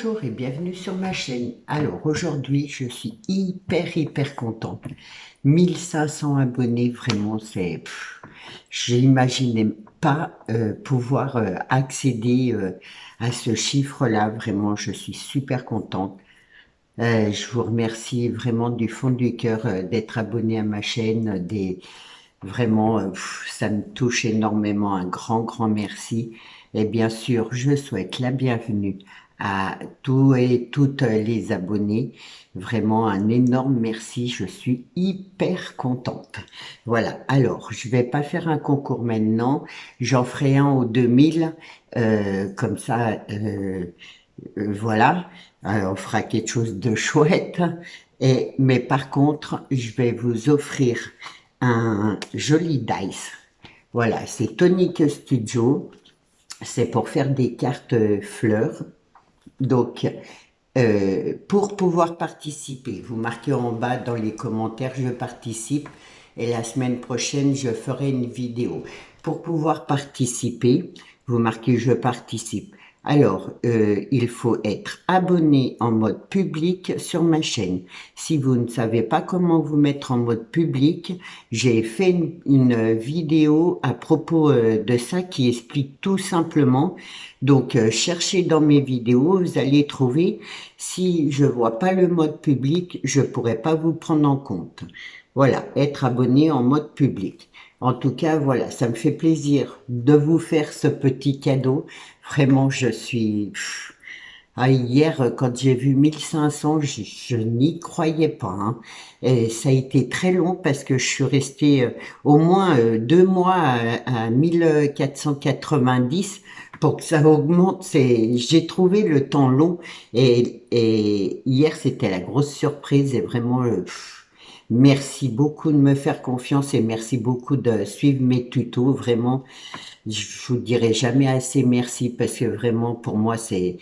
Bonjour et bienvenue sur ma chaîne. Alors aujourd'hui, je suis hyper contente. 1500 abonnés, vraiment, j'imaginais pas pouvoir accéder à ce chiffre-là. Vraiment, je suis super contente. Je vous remercie vraiment du fond du cœur d'être abonné à ma chaîne. Vraiment, ça me touche énormément. Un grand merci. Et bien sûr, je souhaite la bienvenue à tous et toutes les abonnés. Vraiment un énorme merci. Je suis hyper contente. Voilà. Alors, je vais pas faire un concours maintenant. J'en ferai un au 2000. Comme ça, voilà. On fera quelque chose de chouette. Mais par contre, je vais vous offrir un joli dice. Voilà, c'est Tonic Studio. C'est pour faire des cartes fleurs. Donc, pour pouvoir participer, vous marquez en bas dans les commentaires, je participe. Et la semaine prochaine, je ferai une vidéo. Pour pouvoir participer, vous marquez je participe. Alors, il faut être abonné en mode public sur ma chaîne. Si vous ne savez pas comment vous mettre en mode public, j'ai fait une vidéo à propos de ça qui explique tout simplement. Donc, cherchez dans mes vidéos, vous allez trouver. Si je vois pas le mode public, je pourrais pas vous prendre en compte. Voilà, être abonné en mode public. En tout cas, voilà, ça me fait plaisir de vous faire ce petit cadeau. Vraiment, je suis... hier, quand j'ai vu 1500, je n'y croyais pas, hein. Et ça a été très long parce que je suis restée au moins 2 mois à 1490 pour que ça augmente. J'ai trouvé le temps long et hier, c'était la grosse surprise et vraiment... merci beaucoup de me faire confiance et merci beaucoup de suivre mes tutos. Vraiment, je vous dirai jamais assez merci parce que vraiment pour moi c'est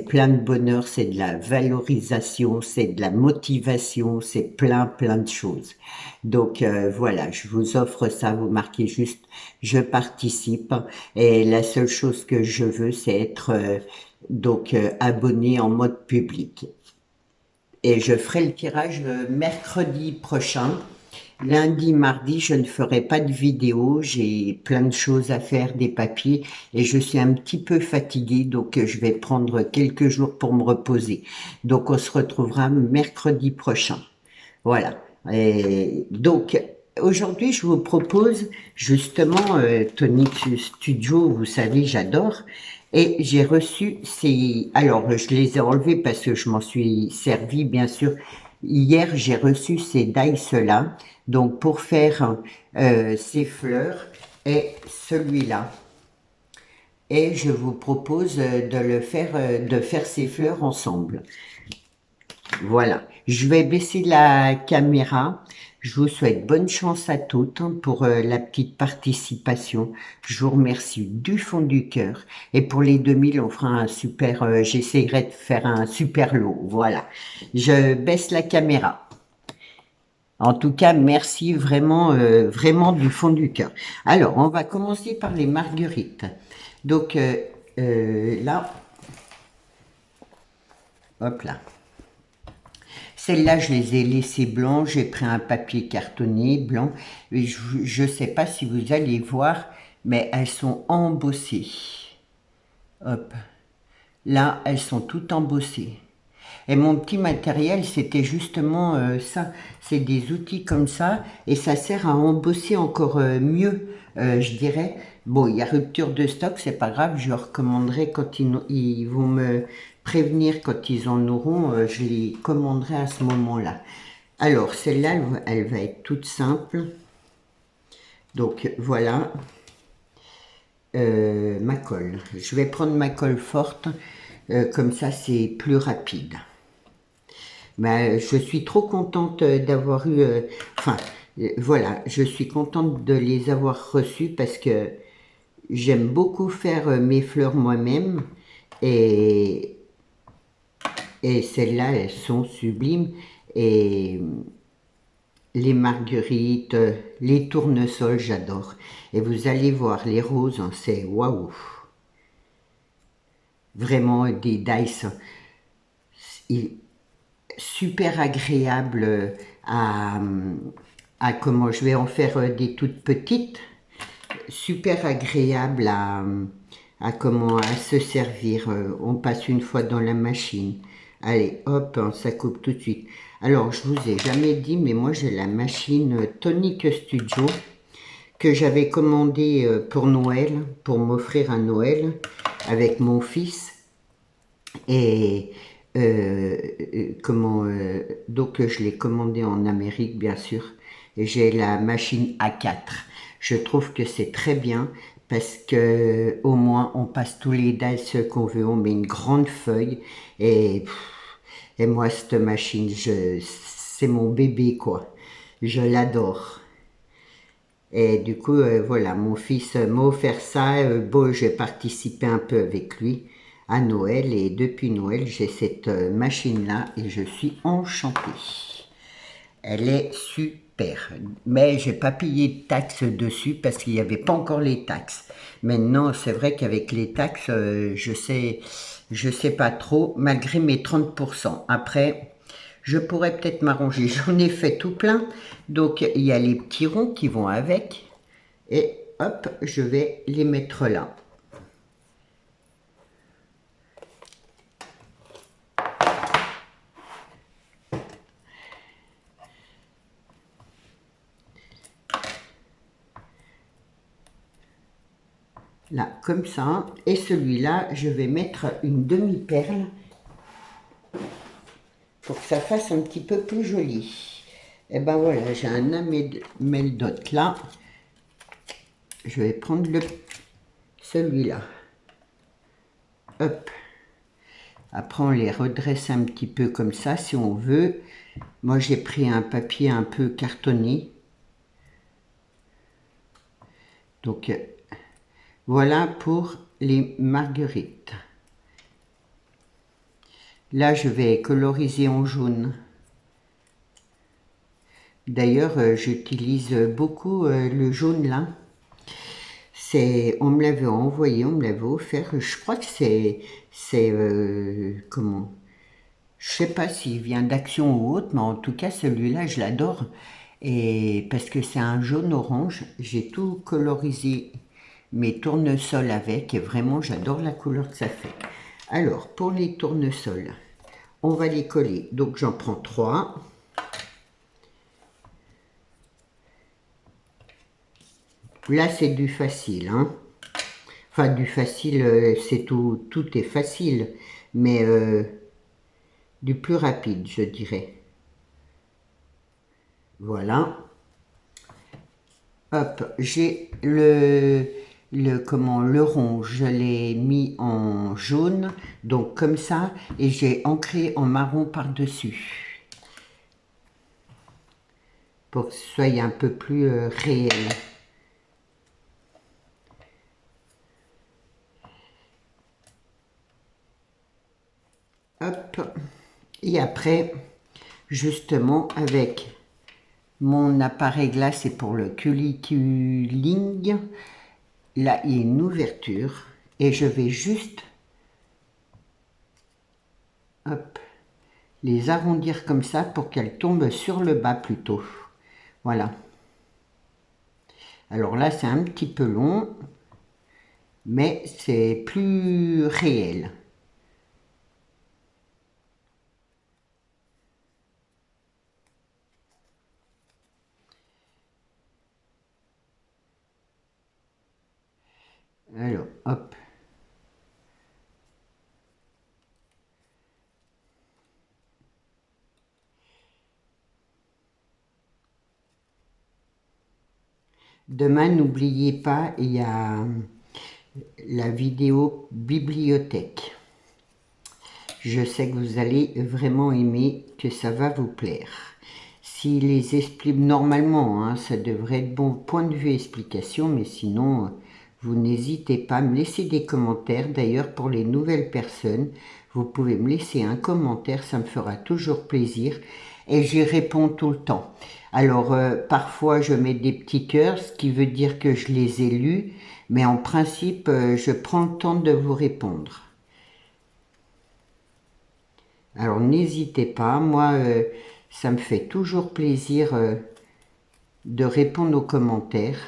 plein de bonheur, c'est de la valorisation, c'est de la motivation, c'est plein de choses. Donc voilà, je vous offre ça, vous marquez juste je participe et la seule chose que je veux c'est être abonné en mode public. Et je ferai le tirage mercredi prochain. Lundi, mardi, je ne ferai pas de vidéo. J'ai plein de choses à faire, des papiers, et je suis un petit peu fatiguée, donc je vais prendre quelques jours pour me reposer. Donc on se retrouvera mercredi prochain. Voilà. Et donc aujourd'hui, je vous propose justement Tonic Studio. Vous savez, j'adore. Et j'ai reçu ces... Alors, je les ai enlevés parce que je m'en suis servi, bien sûr. Hier, j'ai reçu ces dice-là. Donc, pour faire ces fleurs et celui-là. Et je vous propose de faire ces fleurs ensemble. Voilà, je vais baisser la caméra. Je vous souhaite bonne chance à toutes pour la petite participation. Je vous remercie du fond du cœur. Et pour les 2000, on fera un super... j'essaierai de faire un super lot. Voilà, je baisse la caméra. En tout cas, merci vraiment, vraiment du fond du cœur. Alors, on va commencer par les marguerites. Donc là, hop là. Celles-là, je les ai laissées blancs. J'ai pris un papier cartonné blanc. Et je ne sais pas si vous allez voir, mais elles sont embossées. Hop. Là, elles sont toutes embossées. Et mon petit matériel, c'était justement ça. C'est des outils comme ça. Et ça sert à embosser encore mieux, je dirais. Bon, il y a rupture de stock, c'est pas grave. Je leur commanderai quand ils vont me prévenir quand ils en auront. Je les commanderai à ce moment-là. Alors, celle-là, elle va être toute simple. Donc, voilà. Ma colle. Je vais prendre ma colle forte. Comme ça, c'est plus rapide. Ben, je suis trop contente d'avoir eu... voilà, je suis contente de les avoir reçus parce que j'aime beaucoup faire mes fleurs moi-même. Et, et celles-là, elles sont sublimes. Et les marguerites, les tournesols, j'adore. Et vous allez voir, les roses, hein, c'est waouh! vraiment des dice super agréables à comment je vais en faire des toutes petites, super agréables à comment à se servir. On passe une fois dans la machine. Allez, hop, ça coupe tout de suite. Alors, je vous ai jamais dit, mais moi j'ai la machine Tonic Studio que j'avais commandée pour Noël, pour m'offrir à Noël avec mon fils. Et donc je l'ai commandé en Amérique bien sûr, et j'ai la machine A4. Je trouve que c'est très bien parce que au moins on passe tous les dice qu'on veut, on met une grande feuille et moi cette machine, c'est mon bébé quoi, je l'adore. Et du coup, voilà, mon fils m'a offert ça. Bon, j'ai participé un peu avec lui à Noël. Et depuis Noël, j'ai cette machine-là et je suis enchantée. Elle est super. Mais j'ai pas payé de taxes dessus parce qu'il n'y avait pas encore les taxes. Maintenant, c'est vrai qu'avec les taxes, je sais pas trop, malgré mes 30%. Après, je pourrais peut-être m'arranger. J'en ai fait tout plein. Donc, il y a les petits ronds qui vont avec. Et hop, je vais les mettre là. Là, comme ça. Et celui-là, je vais mettre une demi-perle pour que ça fasse un petit peu plus joli. Et ben voilà, j'ai un améldot là. Je vais prendre celui-là. Hop. Après, on les redresse un petit peu comme ça, si on veut. Moi, j'ai pris un papier un peu cartonné. Donc, voilà pour les marguerites. Là, je vais coloriser en jaune. D'ailleurs, j'utilise beaucoup le jaune là. On me l'avait envoyé, on me l'avait offert. Je crois que comment? Je sais pas s'il vient d'Action ou autre, mais en tout cas, celui-là, je l'adore. Et parce que c'est un jaune orange, j'ai tout colorisé mes tournesols avec, et vraiment, j'adore la couleur que ça fait. Alors, pour les tournesols, on va les coller. Donc, j'en prends 3. Là, c'est du facile, hein. Enfin, du facile, c'est tout est facile, mais du plus rapide, je dirais. Voilà. Hop, j'ai le rond, je l'ai mis en jaune, donc comme ça, et j'ai ancré en marron par-dessus, pour que ce soit un peu plus réel. Hop, et après, justement, avec mon appareil glace, c'est pour le culiculing. Là, il y a une ouverture et je vais juste hop, les arrondir comme ça pour qu'elles tombent sur le bas plutôt. Voilà. Alors là, c'est un petit peu long, mais c'est plus réel. Alors, hop. Demain, n'oubliez pas, il y a la vidéo bibliothèque. Je sais que vous allez vraiment aimer, que ça va vous plaire. Si les explique normalement, hein, ça devrait être bon point de vue explication, mais sinon, vous n'hésitez pas à me laisser des commentaires. D'ailleurs, pour les nouvelles personnes, vous pouvez me laisser un commentaire, ça me fera toujours plaisir et j'y réponds tout le temps. Alors, parfois, je mets des petits cœurs, ce qui veut dire que je les ai lus, mais en principe, je prends le temps de vous répondre. Alors n'hésitez pas, moi ça me fait toujours plaisir de répondre aux commentaires.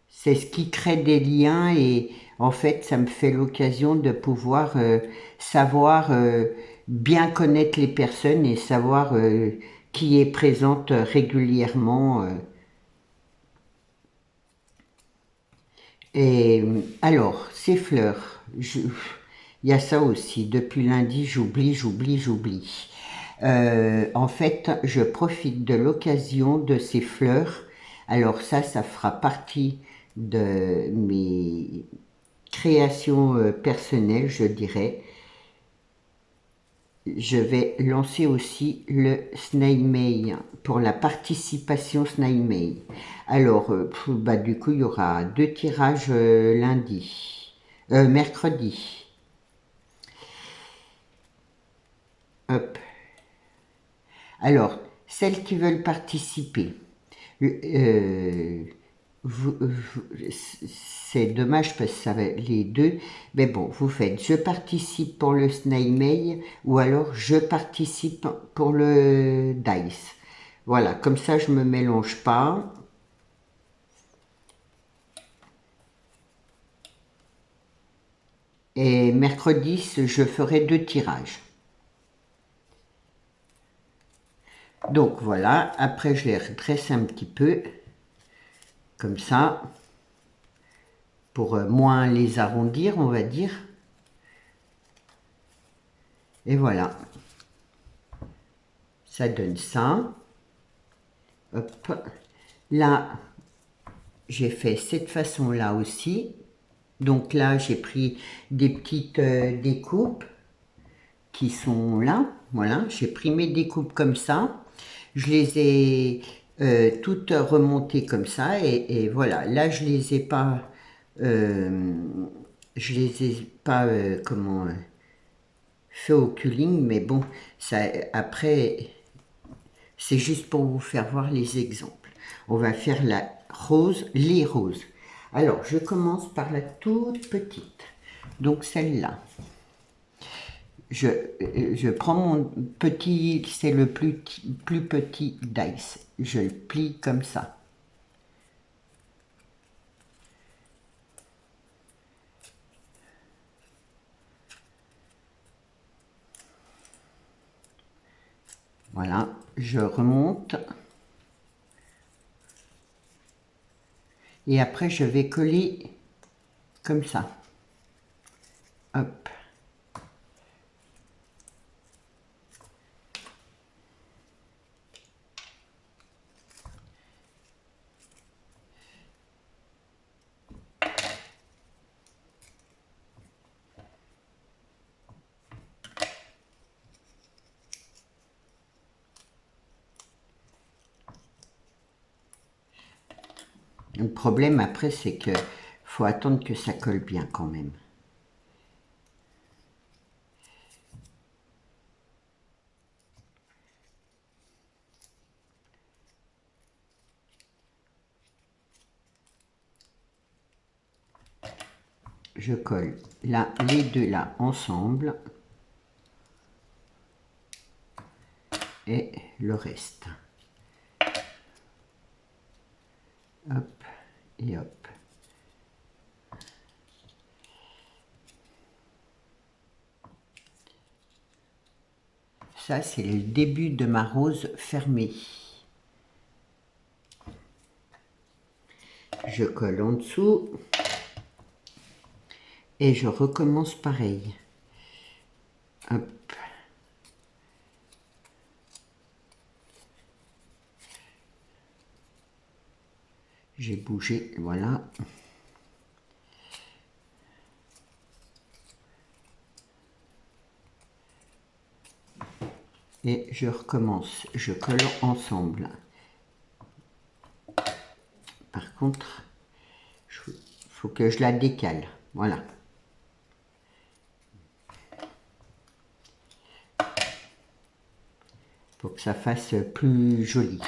C'est ce qui crée des liens et en fait ça me fait l'occasion de pouvoir savoir bien connaître les personnes et savoir qui est présente régulièrement. Et alors, ces fleurs, il y a ça aussi. Depuis lundi, j'oublie. En fait, je profite de l'occasion de ces fleurs. Alors ça fera partie de mes créations personnelles, je dirais. Je vais lancer aussi le Snail Mail pour la participation Snail Mail. Alors, bah, du coup, il y aura 2 tirages mercredi. Hop. Alors, celles qui veulent participer, euh, c'est dommage parce que ça va les deux, mais bon, vous faites je participe pour le snail mail ou alors je participe pour le dice. Voilà, comme ça je me mélange pas. Et mercredi, je ferai 2 tirages. Donc voilà, après je les redresse un petit peu, comme ça, pour moins les arrondir, on va dire. Et voilà, ça donne ça. Hop. Là, j'ai fait cette façon-là aussi. Donc là, j'ai pris des petites découpes qui sont là. Voilà, j'ai pris mes découpes comme ça. Je les ai toutes remontées comme ça. Et voilà, là, euh, je les ai pas, fait au culling. Mais bon, ça, après, c'est juste pour vous faire voir les exemples. On va faire la rose, les roses. Alors, je commence par la toute petite. Donc celle-là. Je prends mon petit, c'est le plus petit dice. Je le plie comme ça. Voilà, je remonte. Et après, je vais coller comme ça. Hop. Le problème après, c'est que faut attendre que ça colle bien quand même. Je colle là, les deux là ensemble et le reste. Hop et hop. Ça, c'est le début de ma rose fermée. Je colle en dessous et je recommence pareil. Hop. J'ai bougé, voilà. Et je recommence, je colle ensemble. Par contre, il faut que je la décale, voilà. Pour que ça fasse plus joli.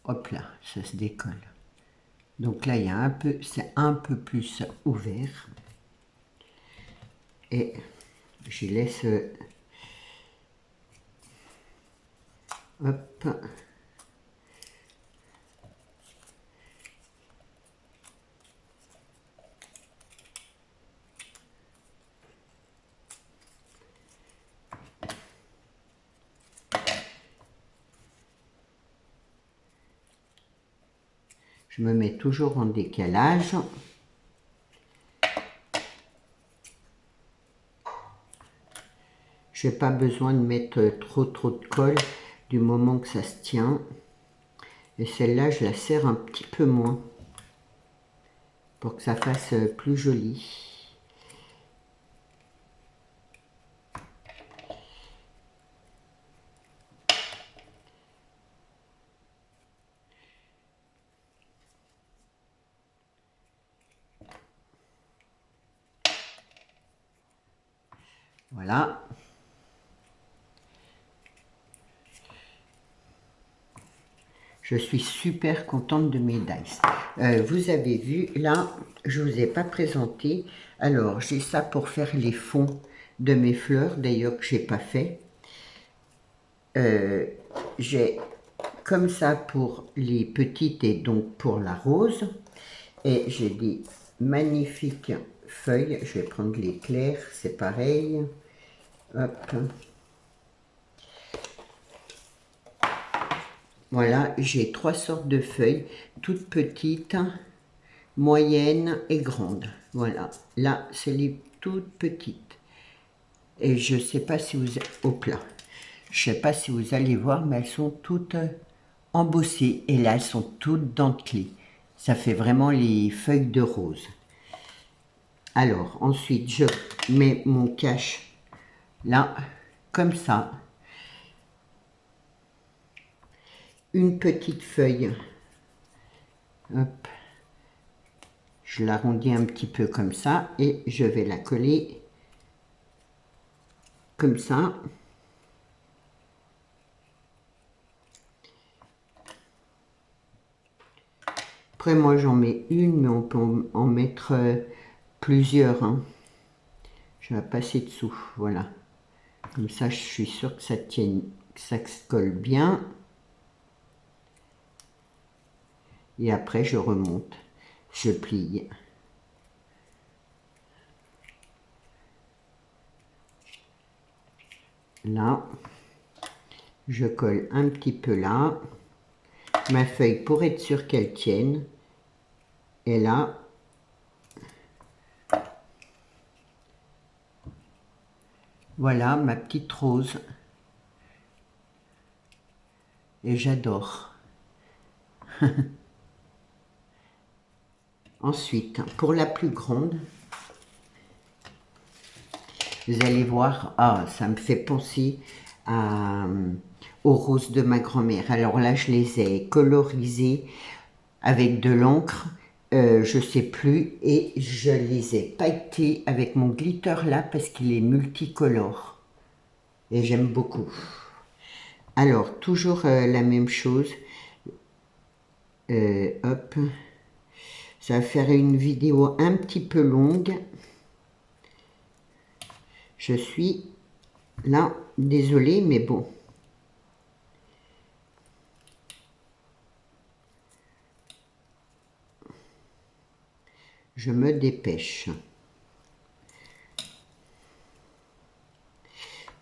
hop là, ça se décolle. Donc là, il y a un peu, c'est un peu plus ouvert. Et je laisse, hop. Je me mets toujours en décalage. Je n'ai pas besoin de mettre trop de colle du moment que ça se tient. Et celle-là, je la serre un petit peu moins pour que ça fasse plus joli. Voilà. Je suis super contente de mes dice. Vous avez vu, là, je ne vous ai pas présenté. Alors, j'ai ça pour faire les fonds de mes fleurs, d'ailleurs que je n'ai pas fait. J'ai comme ça pour les petites et donc pour la rose. Et j'ai des magnifiques feuilles. Je vais prendre les clairs, c'est pareil. Hop. Voilà, j'ai 3 sortes de feuilles, toutes petites, moyennes et grandes. Voilà, là, c'est les toutes petites. Et je ne sais pas si vous... Hop là. Je sais pas si vous allez voir, mais elles sont toutes embossées. Et là, elles sont toutes dentelées. Ça fait vraiment les feuilles de rose. Alors, ensuite, je mets mon cache là, comme ça. Une petite feuille. Hop. Je l'arrondis un petit peu comme ça et je vais la coller comme ça. Après, moi, j'en mets une, mais on peut en mettre plusieurs. Hein. Je vais passer dessous, voilà. Comme ça, je suis sûre que ça tienne, que ça se colle bien. Et après, je remonte, je plie. Là, je colle un petit peu là. Ma feuille pour être sûre qu'elle tienne. Et là, voilà ma petite rose. Et j'adore. Ensuite, pour la plus grande, vous allez voir, ah, ça me fait penser aux roses de ma grand-mère. Alors là, je les ai colorisées avec de l'encre, je sais plus, et je les ai pailletées avec mon glitter là parce qu'il est multicolore. Et j'aime beaucoup. Alors, toujours la même chose. Hop. Ça va faire une vidéo un petit peu longue. Je suis là, désolée, mais bon. Je me dépêche.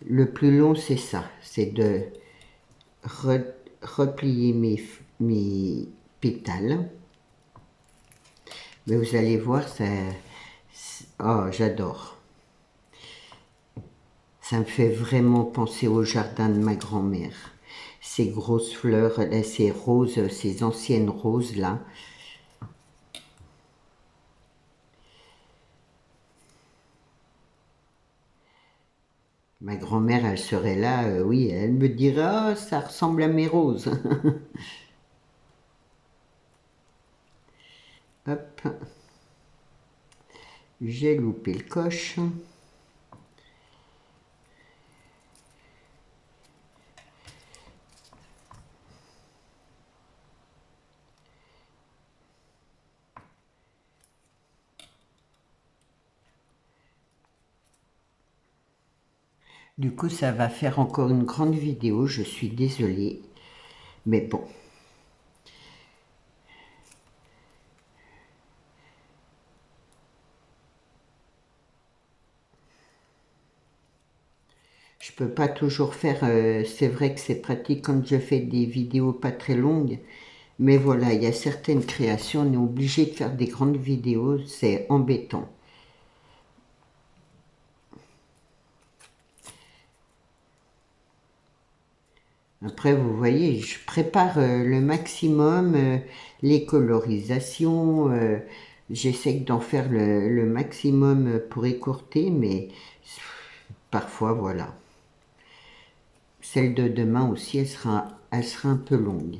Le plus long, c'est ça. C'est de replier mes pétales. Mais vous allez voir, ça... Oh, j'adore. Ça me fait vraiment penser au jardin de ma grand-mère. Ces grosses fleurs, ces roses, ces anciennes roses là. Ma grand-mère, elle serait là, oui, elle me dirait, oh, ça ressemble à mes roses. Hop. J'ai loupé le coche. Du coup, ça va faire encore une grande vidéo, je suis désolée. Mais bon. Je peux pas toujours faire, c'est vrai que c'est pratique quand je fais des vidéos pas très longues, mais voilà, il y a certaines créations, on est obligé de faire des grandes vidéos, c'est embêtant. Après, vous voyez, je prépare le maximum, les colorisations, j'essaie d'en faire le maximum pour écourter, mais parfois, voilà. Celle de demain aussi, elle sera un peu longue,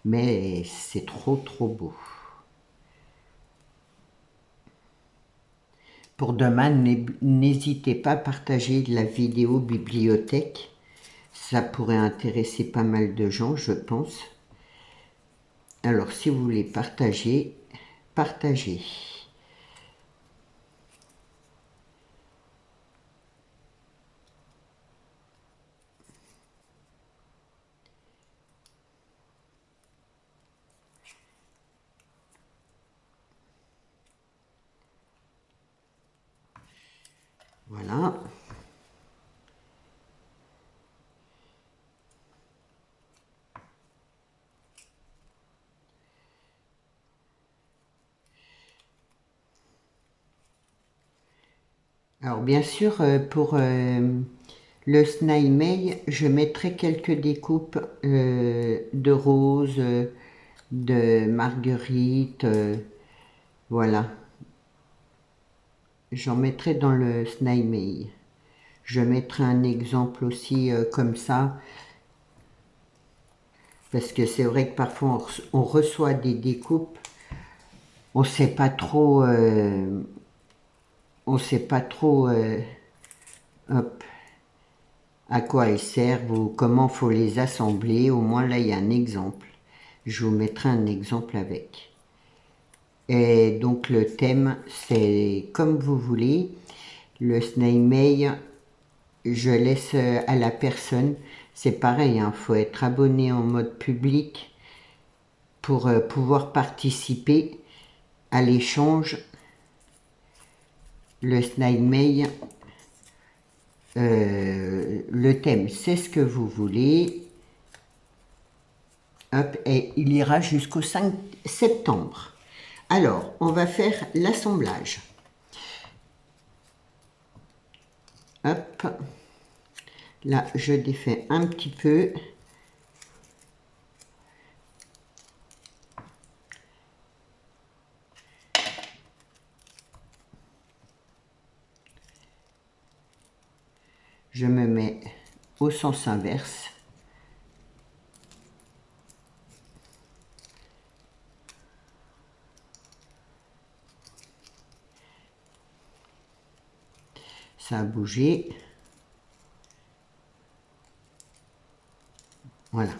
mais c'est trop beau. Pour demain, n'hésitez pas à partager la vidéo bibliothèque. Ça pourrait intéresser pas mal de gens, je pense. Alors, si vous voulez partager, partagez. Voilà. Alors, bien sûr, pour le snail mail, je mettrai quelques découpes de roses, de marguerites, voilà. J'en mettrai dans le snail mail. Je mettrai un exemple aussi comme ça, parce que c'est vrai que parfois on reçoit des découpes, on sait pas trop, on sait pas trop, hop, à quoi elles servent ou comment faut les assembler. Au moins là il y a un exemple. Je vous mettrai un exemple avec. Et donc le thème c'est comme vous voulez. Le snail mail, je laisse à la personne. C'est pareil, il faut être abonné en mode public pour pouvoir participer à l'échange. Le snail mail, le thème c'est ce que vous voulez. Hop, et il ira jusqu'au 5 septembre. Alors, on va faire l'assemblage. Hop, là je défais un petit peu. Je me mets au sens inverse. Ça a bougé. Voilà.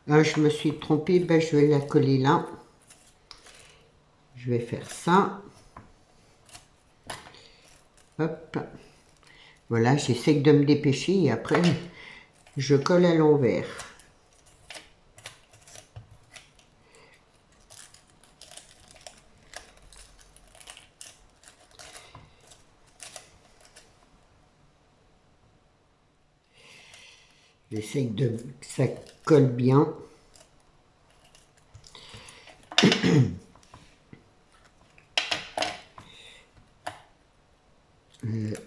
Ah, je me suis trompée, ben, je vais la coller là. Je vais faire ça. Hop. Voilà, j'essaie de me dépêcher et après, je colle à l'envers. J'essaie que ça colle bien.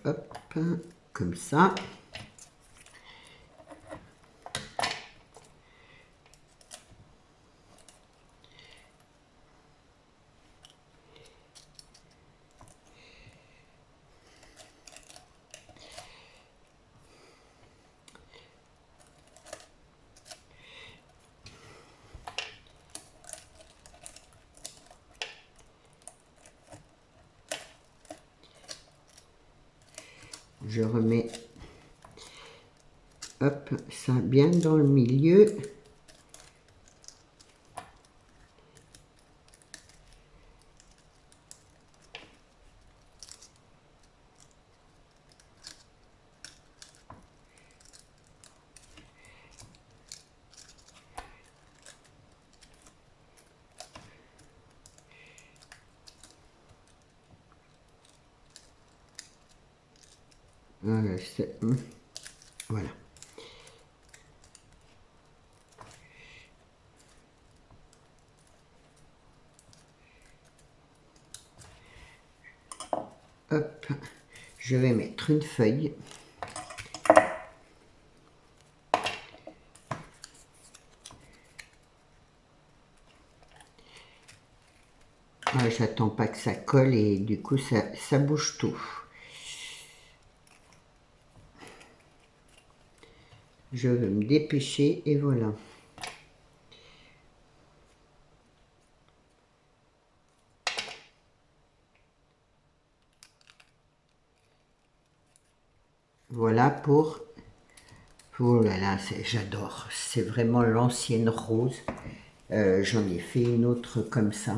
Hop, comme ça. Je remets, hop, ça bien dans le milieu. Voilà. Voilà. Hop, je vais mettre une feuille. Ah, j'attends pas que ça colle et du coup ça bouge tout. Je veux me dépêcher et voilà. Voilà pour... Oh là là, j'adore. C'est vraiment l'ancienne rose. J'en ai fait une autre comme ça.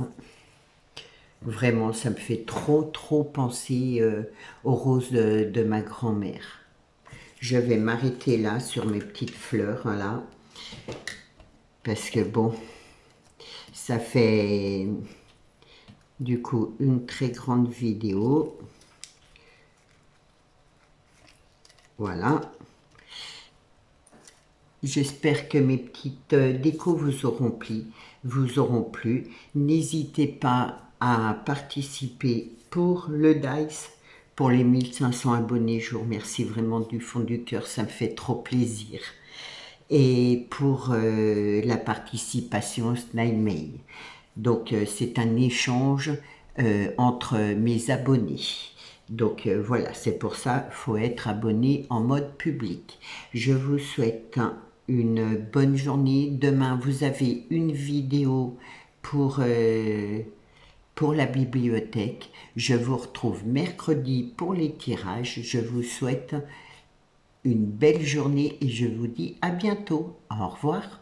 Vraiment, ça me fait trop penser aux roses de ma grand-mère. Je vais m'arrêter là sur mes petites fleurs, voilà. Parce que bon, ça fait du coup une très grande vidéo. Voilà. J'espère que mes petites décos vous auront plu. N'hésitez pas à participer pour le Dice, pour les 1500 abonnés. Je vous remercie vraiment du fond du cœur, ça me fait trop plaisir. Et pour la participation Snail Mail. Donc c'est un échange entre mes abonnés. Donc voilà, c'est pour ça qu'il faut être abonné en mode public. Je vous souhaite une bonne journée. Demain, vous avez une vidéo pour la bibliothèque. Je vous retrouve mercredi pour les tirages. Je vous souhaite une belle journée et je vous dis à bientôt. Au revoir.